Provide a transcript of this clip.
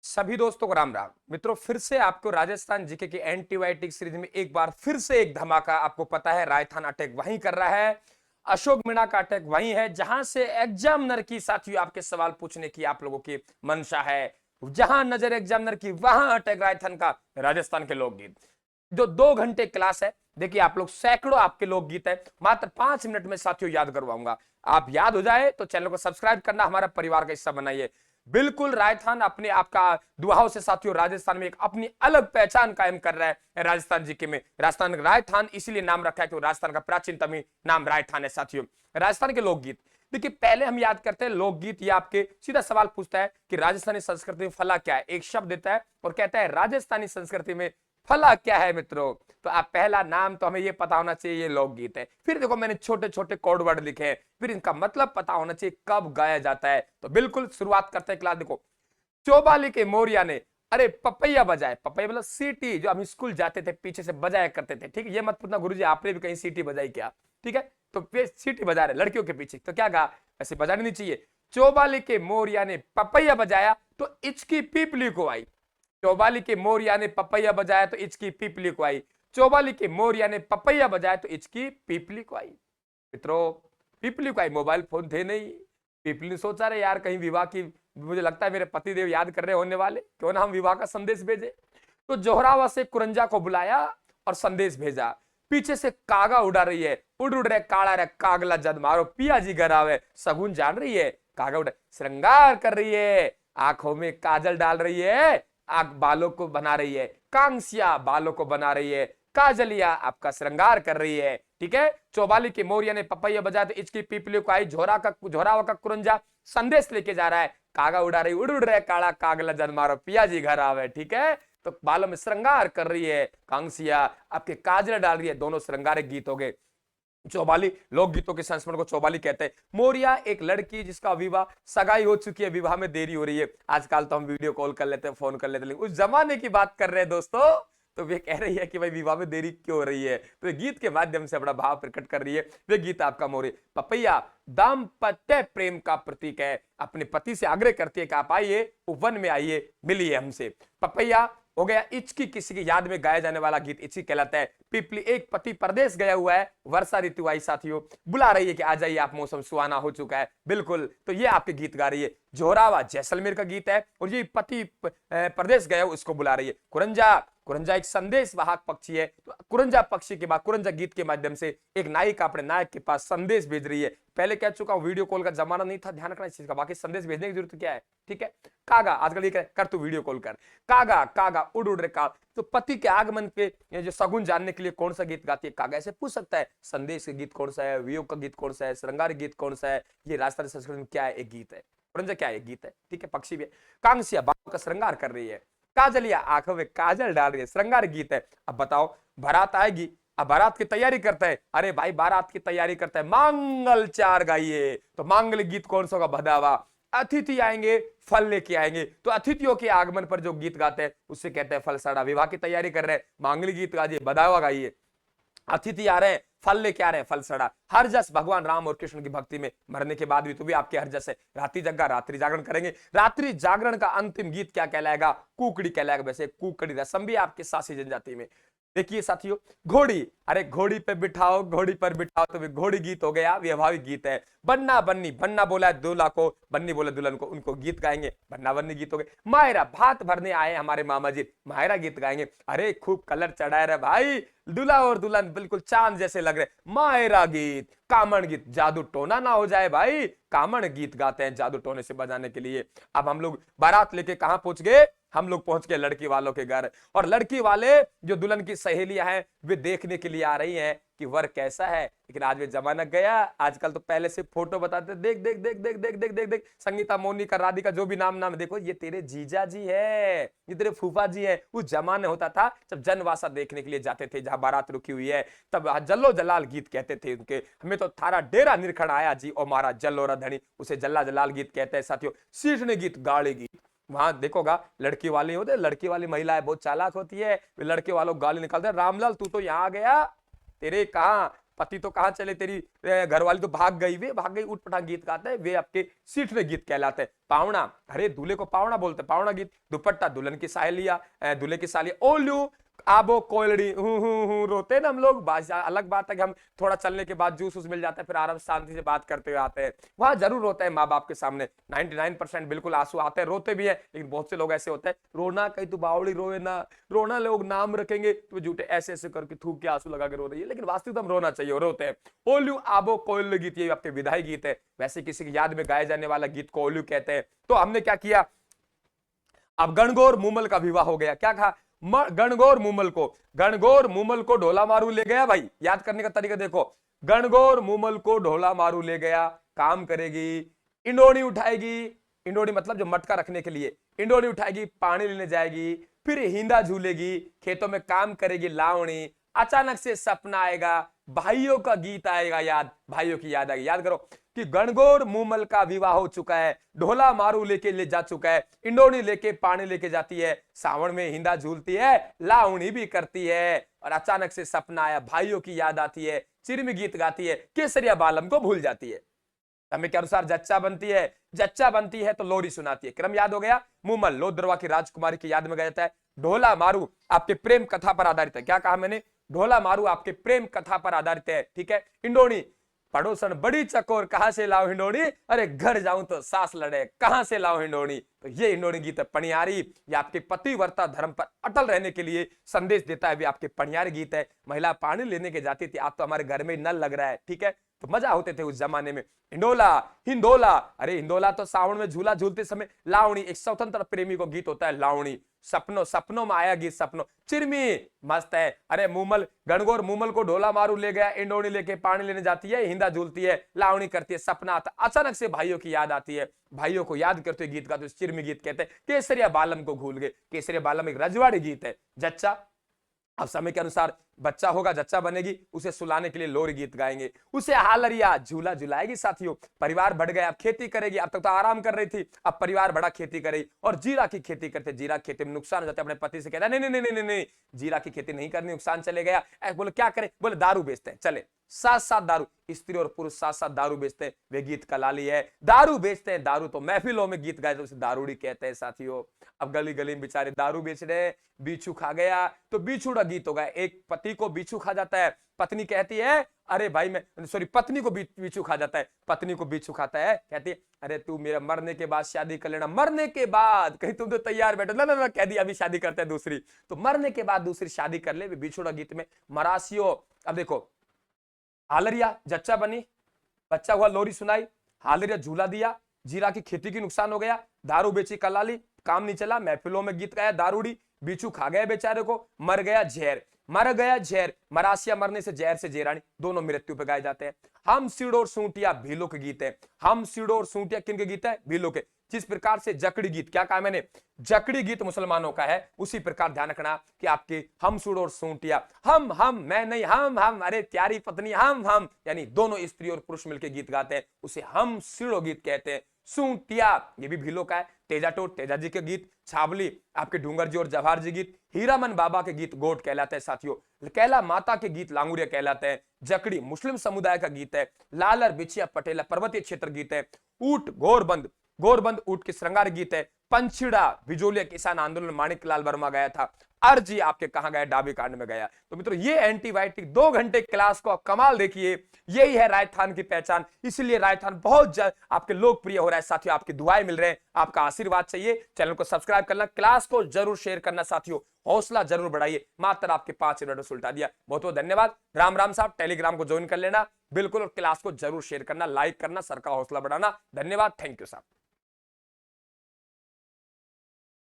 सभी दोस्तों को राम राम। मित्रों, फिर से आपको राजस्थान जीके की एंटीबायोटिक सीरीज में एक बार फिर से एक धमाका। आपको पता है राजस्थान अटैक वहीं कर रहा है, अशोक मीणा का अटैक वहीं है जहां से एग्जामिनर की साथियों आपके सवाल पूछने की आप लोगों की मंशा है। जहां नजर एग्जामिनर की वहां अटैक राजस्थान का। राजस्थान के लोकगीत जो 2 घंटे क्लास है, देखिए आप लोग सैकड़ों आपके लोकगीत है, मात्र 5 मिनट में साथियों याद करवाऊंगा। आप याद हो जाए तो चैनल को सब्सक्राइब करना, हमारा परिवार का हिस्सा बनाइए। बिल्कुल राजस्थान अपने आपका दुआओं से साथियों राजस्थान में एक अपनी अलग पहचान कायम कर रहा है। राजस्थान जीके में राजस्थान इसीलिए नाम रखा है कि राजस्थान का प्राचीनतम नाम राजस्थान है। साथियों, राजस्थान के लोकगीत देखिए, पहले हम याद करते हैं लोकगीत। ये आपके सीधा सवाल पूछता है कि राजस्थानी संस्कृति में फला क्या है। एक शब्द देता है और कहता है राजस्थानी संस्कृति में फला क्या है। मित्रों, तो आप पहला नाम तो हमें ये पता होना चाहिए, ये लोकगीत है। फिर देखो मैंने छोटे छोटे कोड वर्ड लिखे हैं, फिर इनका मतलब पता होना चाहिए कब गाया जाता है। तो बिल्कुल शुरुआत करते हैं क्लास। देखो, चौबाली के मोरिया ने अरे पपैया बजाए। पपैया मतलब सीटी, जो हम स्कूल जाते थे पीछे से बजाया करते थे। ठीक है, ये मत पूछना गुरुजी आपने भी कहीं सीटी बजाई क्या। ठीक है, तो सीटी बजा रहे लड़कियों के पीछे, तो क्या कहा, ऐसे बजानी नहीं चाहिए। चौबाली के मोरिया ने पपैया बजाया तो इचकी पीपली को आई। चौबाली के मोरिया ने पपैया बजाया तो इचकी पीपली को आई। चौबाली के मोरिया ने पपैया बजाया तो इचकी पीपली को आई। मित्रों, पीपली को आई, मोबाइल फोन थे नहीं। पीपली ने सोचा रहे यार कहीं विवाह की, मुझे लगता है मेरे पतिदेव याद कर रहे होने वाले, क्यों ना हम विवाह का संदेश भेजे। तो जोहरावा से कुरंजा को बुलाया और संदेश भेजा। पीछे से कागा उड़ा रही है, उड़ उड़ रहे काला रे कागला जद मारो पिया जी घर आवे। सगुन जान रही है, कागा उड़ श्रृंगार कर रही है, आंखों में काजल डाल रही है, आंख बालों को बना रही है, कांसिया बालों को बना रही है, काजलिया आपका श्रृंगार कर रही है। ठीक है, चौबाली के मोरिया ने पपैया बजाया तो इचकी पीपली को आई। झोरावा का कुरंजा संदेश लेके जा रहा है, कागा उड़ा रही उड़ उड़ रहे काला कागला जन मारो पिया जी घर आवे। ठीक है, तो बालों में श्रृंगार कर रही है, कांसिया आपके काजल डाल रही है। दोनों श्रृंगारिक गीत हो गए। चौबाली लोकगीतों के संस्मरण को चौबाली कहते हैं। मोरिया एक लड़की जिसका विवाह सगाई हो चुकी है, विवाह में देरी हो रही है। आजकल तो हम वीडियो कॉल कर लेते हैं, फोन कर लेते हैं, लेकिन उस जमाने की बात कर रहे हैं दोस्तों। तो वे कह रही है कि भाई विवाह में देरी क्यों हो रही है, तो वे गीत के माध्यम से अपना भाव प्रकट कर रही है। वे गीत आपका मोरे पपैया दाम्पत्य प्रेम का प्रतीक है। अपने पति से आग्रह करती है कि आप आइए, वन में आइए, मिलिए हमसे। पपैया हो गया। इचकी किसी की याद में गाया जाने वाला गीत इचकी कहलाता है। पीपली एक पति परदेश गया हुआ है, वर्षा ऋतु आई साथियों, बुला रही है कि आ जाइए आप, मौसम सुहाना हो चुका है। बिल्कुल, तो ये आपके गीत गा रही है। जोहरावा जैसलमेर का गीत है और ये पति प्रदेश गया उसको बुला रही है। कुरंजा, कुरंजा एक संदेश वाहक पक्षी है। तो कुरंजा पक्षी के बाद कुरंजा गीत के माध्यम से एक नायिका अपने नायक के पास संदेश भेज रही है। पहले कह चुका हूं वीडियो कॉल का जमाना नहीं था, ध्यान रखना इस चीज का, बाकी संदेश भेजने की जरूरत क्या है। ठीक है, कागा आजकल ये कर तू वीडियो कॉल कर, कागा कागा उड़ उड़ रे का। तो पति के आगमन पे जो सगुन जानने के लिए कौन सा गीत गाती है कागा, ऐसे पूछ सकता है। संदेश का गीत कौन सा है, वियोग का गीत कौन सा है, श्रृंगार गीत कौन सा है, ये राजस्थानी संस्कृति में क्या है, एक गीत है। कुरंजा क्या है, एक गीत है। ठीक है, पक्षी भी है। कांसिया बालों का श्रृंगार कर रही है, काजलिया आंखों में काजल डाल रही है, श्रृंगार गीत है। अब बताओ, बारात आएगी, अब बारात की तैयारी करता है। अरे भाई बारात की तैयारी करता है, मांगल चार गाइए। तो मांगलिक गीत कौन सा होगा, भदावा। अतिथि आएंगे, फल लेके आएंगे, तो अतिथियों के आगमन पर जो गीत गाते हैं उससे कहते हैं फलसाड़ा। विवाह की तैयारी कर रहे हैं, मांगलिक गीत गाइए, भदावा गाइए। अतिथि आ रहे हैं, फल लेके आ रहे हैं, फलसड़ा। हर जस भगवान राम और कृष्ण की भक्ति में मरने के बाद भी तो भी आपके हर जस है। रात्रि जग्गा, रात्रि जागरण करेंगे। रात्रि जागरण का अंतिम गीत क्या कहलाएगा, कुकड़ी कहलाएगा। वैसे कुकड़ी रस्म भी आपके सासी जनजाति में। देखिए साथियों, घोड़ी, अरे घोड़ी पे बिठाओ, घोड़ी पर बिठाओ, तो घोड़ी गीत हो गया, वैभाविक गीत है। बन्ना बन्नी, बन्ना बोला दूल्हा को, बन्नी बोला दुल्हन को, उनको गीत गाएंगे, बन्ना बन्नी गीत हो गए। मायरा, भात भरने आए हमारे मामा जी, मायरा गीत गाएंगे। अरे खूब कलर चढ़ाए रहे भाई, दूल्हा और दुल्हन बिल्कुल चांद जैसे लग रहे, मायरा गीत। कामण गीत, जादू टोना ना हो जाए भाई, कामण गीत गाते हैं जादू टोने से बजाने के लिए। अब हम लोग बारात लेके कहां पहुंच गए, हम लोग पहुंच गए लड़की वालों के घर। और लड़की वाले जो दुल्हन की सहेलियां हैं वे देखने के लिए आ रही हैं कि वर कैसा है। लेकिन आज वे जमाना गया, आजकल तो पहले से फोटो बताते, देख देख देख देख देख देख देख देख, संगीता, मोनिका, राधिका, जो भी नाम देखो, ये तेरे जीजा जी है, ये तेरे फूफा जी है। उस जमाने होता था जब जनवासा देखने के लिए जाते थे, जहां बारात रुकी हुई है, तब जल्लो जलाल गीत कहते थे उनके। हमें तो थारा डेरा निरखण आया जी ओ मारा जल्लोरा धनी, उसे जल्ला जलाल गीत कहते हैं साथियों। शीर्षने गीत, गाड़ी गीत। वहां देखोगा लड़की वाली होते, लड़की वाली महिलाएं बहुत चालाक होती है, वे लड़के वालों गाली निकालते हैं, रामलाल तू तो यहाँ आ गया, तेरे कहा पति तो कहाँ चले, तेरी घरवाली तो भाग गई उठ पटांग गीत गाते हैं, वे आपके सीठवे गीत कहलाते हैं। पावना, अरे दूल्हे को पावना बोलते, पावना गीत। दुपट्टा, दुल्हन की सहेलिया, दूल्हे की सालिया। ओल्यू आबो कोयलड़ी, रोते हैं ना हम लोग। अलग बात है कि हम थोड़ा चलने के बाद जूस मिल जाता है, फिर आराम शांति से बात करते हुए आते हैं, वहां जरूर रोते हैं माँ बाप के सामने। 99% बिल्कुल आंसू आते हैं, रोते भी है। लेकिन बहुत से लोग ऐसे होते हैं, रोना कहीं तू बावड़ी रोए ना, रोना लोग नाम रखेंगे तो झूठे ऐसे ऐसे करके थूक के आंसू लगा के रो रही है, लेकिन वास्तविक तो हम रोना चाहिए, रोते हैं। ओल्यू आबो कोयल गीत, ये आपके विदाई गीत है। वैसे किसी की याद में गाए जाने वाला गीत को ओल्यू कहते हैं। तो हमने क्या किया, अब गणगौर मूमल का विवाह हो गया। क्या कहा, गणगौर मूमल को ढोला मारू ले गया। भाई याद करने का तरीका देखो, गणगौर मूमल को ढोला मारू ले गया, काम करेगी, इंडोनी उठाएगी, इंडोनी मतलब जो मटका रखने के लिए, इंडोनी उठाएगी, पानी लेने जाएगी, फिर हिंदा झूलेगी, खेतों में काम करेगी लावणी, अचानक से सपना आएगा, भाइयों का गीत आएगा याद, भाइयों की याद आएगी। याद करो कि गणगौर मूमल का विवाह हो चुका है, ढोला मारू लेके ले जा चुका है, इंडोनी लेके पानी लेके जाती है, सावन में हिंदा झूलती है, लावणी भी करती है, और अचानक से सपना आया, भाइयों की याद आती है, चिरमी गीत गाती है, केसरिया बालम को भूल जाती है। समय के अनुसार जच्चा बनती है तो लोरी सुनाती है। क्रम याद हो गया। मूमल लोद्रवा की राजकुमारी की याद में गया था। ढोला मारू आपके प्रेम कथा पर आधारित है। क्या कहा मैंने, ढोला मारू आपके प्रेम कथा पर आधारित है, ठीक है। इंडोनी, पड़ोसन बड़ी चकोर, कहां से लाओ हिंडोनी, अरे घर जाऊं तो सास लड़े, कहां से लाओ हिंडोनी। तो ये हिंडोनी गीत है। पणियारी, ये आपके पतिव्रता धर्म पर अटल रहने के लिए संदेश देता है, भी आपके पणियारी गीत है। महिला पानी लेने के जाती थी, आप तो हमारे घर में नल लग रहा है, ठीक है, तो मजा होते थे उस जमाने में। हिंदोला, अरे हिंदोला तो सावन में झूला झूलते समय। लावणी, एक स्वतंत्र प्रेमी को गीत होता है लावणी। सपनों में आया गीत सपनों। चिरमी, मस्त है। अरे मूमल, गणगौर मूमल को ढोला मारू ले गया, इंडोनी लेके पानी लेने जाती है, हिंदा झूलती है, लावणी करती है, सपना आता, अचानक से भाइयों की याद आती है, भाइयों को याद करते हुए गीत गाते हुए चिरमी गीत कहते हैं। केसरिया बालम को भूल गए, केसरिया बालम एक रजवाड़ी गीत है। जच्चा, अब समय के अनुसार बच्चा होगा, जच्चा बनेगी, उसे सुलाने के लिए लोरी गीत गाएंगे। उसे हालरिया, झूला झुलाएगी साथियों। परिवार बढ़ गया, अब खेती करेगी, अब तक तो आराम कर रही थी, अब परिवार बड़ा, खेती करेगी, और जीरा की खेती करते। जीरा की खेती में नुकसान हो जाता है, अपने पति से कहता है नहीं नहीं नहीं नहीं नहीं, जीरा की खेती नहीं करनी, नुकसान चले गया। बोले क्या करें, बोले दारू बेचते हैं, चले साथ साथ दारू, स्त्री और पुरुष साथ साथ दारू बेचते हैं, वे गीत कलाली है। दारू बेचते हैं, दारू तो महफिलों में गीत गाए तो उसे दारूड़ी कहते हैं साथियों। अब गली गली में बेचारे दारू बेच रहे हैं, बिच्छू खा गया तो बिछुड़ा गीत होगा। एक पति को बिच्छू खा जाता है, पत्नी कहती है अरे भाई मैं सॉरी, पत्नी को बिच्छू खा जाता है, पत्नी को बिच्छू खाता है, कहती है अरे तू मेरा मरने के बाद शादी कर लेना। मरने के बाद, कहीं तुम तो तैयार बैठो, ना ना ना, कह दिया अभी शादी करते हैं दूसरी, तो मरने के बाद दूसरी शादी कर ले। बिछुड़ा गीत में मरासियो, अब देखो, हालरिया जच्चा बनी, बच्चा हुआ, लोरी सुनाई, हालरिया झूला दिया, जीरा की खेती की नुकसान हो गया, दारू बेची कलाली, काम नहीं चला, महफिलों में गीत गाया दारूड़ी, बिच्छू खा गया बेचारे को, मर गया झेर, मरासिया मरने से जहर से जेरानी, दोनों मृत्यु पे गाए जाते हैं। हम सिड़ो और सूटिया भीलों के गीत है। हम सिड़ो और सूटिया किन के गीत है, भीलों के। जिस प्रकार से जकड़ी गीत, क्या कहा मैंने, जकड़ी गीत मुसलमानों का है, उसी प्रकार ध्यान रखना कि आपके हम सुड़ो और सूटिया, हम मैं नहीं, हम अरे प्यारी पत्नी, हम यानी दोनों स्त्री और पुरुष मिलकर गीत गाते हैं, उसे हम सिड़ो गीत कहते हैं। सूटिया ये भी भीलों का है। तेजा टोट, तेजा जी के गीत। छावली आपके डूंगर जी और जवाहर जी गीत। हीरामन बाबा के गीत गोट कहलाते हैं साथियों। कैला माता के गीत लांगुरिया कहलाते हैं। जकड़ी मुस्लिम समुदाय का गीत है। लालर बिछिया पटेला पर्वतीय क्षेत्र गीत है। ऊट गोरबंद ऊट के श्रृंगार गीत है। पंछिड़ा बिजोलिया किसान आंदोलन माणिक लाल वर्मा गया था। अर्जी आपके कहां गया, डाबी कांड में गया। तो मित्रों ये एंटीबायोटिक 2 घंटे क्लास को आप कमाल देखिए, यही है राजस्थान की पहचान। इसलिए राजस्थान बहुत आपके लोकप्रिय हो रहा है साथियों, आपकी दुआएं मिल रहे हैं, आपका आशीर्वाद चाहिए। चैनल को सब्सक्राइब करना, क्लास को जरूर शेयर करना साथियों, हौसला जरूर बढ़ाइए। मात्र आपके 5 मिनट सुलटा दिया, बहुत बहुत धन्यवाद। राम साहब, टेलीग्राम को ज्वाइन कर लेना बिल्कुल, और क्लास को जरूर शेयर करना, लाइक करना, सर का हौसला बढ़ाना। धन्यवाद, थैंक यू साहब।